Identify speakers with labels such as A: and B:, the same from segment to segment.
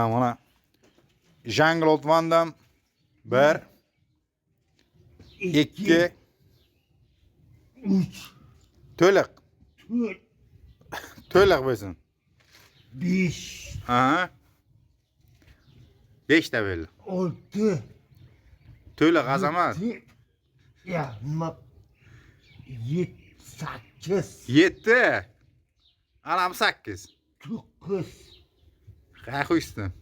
A: Mana Jean-Claude Van Damme 1 2
B: 3
A: To'liq.
B: 4
A: To'liq bo'lsin.
B: 5
A: Aha. 5 ta bo'ldi.
B: 6
A: To'liq azamat.
B: Ya, nima 8
A: 7. Anam 8.
B: 9
A: Ha qo'ysin.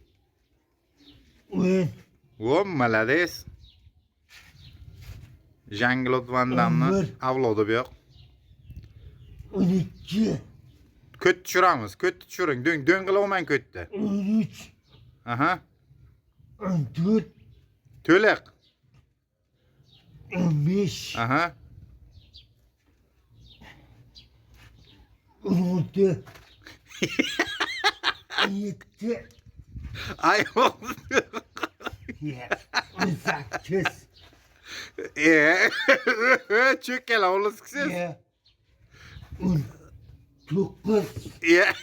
B: 10
A: O, молодец. Jean-Claude Van Damme'ni avlodi bu yoq.
B: 12
A: Ko't tushiramiz. Ko'tni tushiring. Do'ng'ilovman ko'tni.
B: 13
A: Aha.
B: 14
A: To'liq.
B: 15
A: Aha.
B: 16 17
A: Ay oldu.
B: ya, 18
A: Çök gel oğlum siz.
B: ya, 19
A: Ya.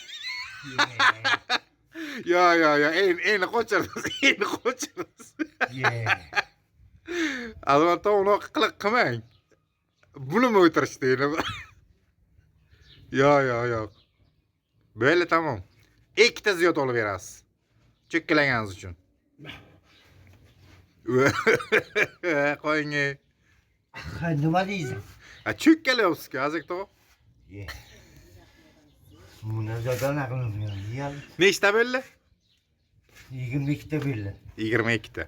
A: Ya. En koçarız. En koçarız.
B: ya,
A: Albatta onu kılık kılmayın. Bunu mu ötürüştü yine? Ya. Böyle tamam. İki de ziyot olup biraz. Çökkeleğiniz için. Koyun.
B: ha, nima deysan?
A: Çökkeliyoruz ki azıcık da o.
B: Ya, buni zaten aqlim yo'q.
A: Nechta bo'ldi?
B: 22 ta belli.
A: 22 ta.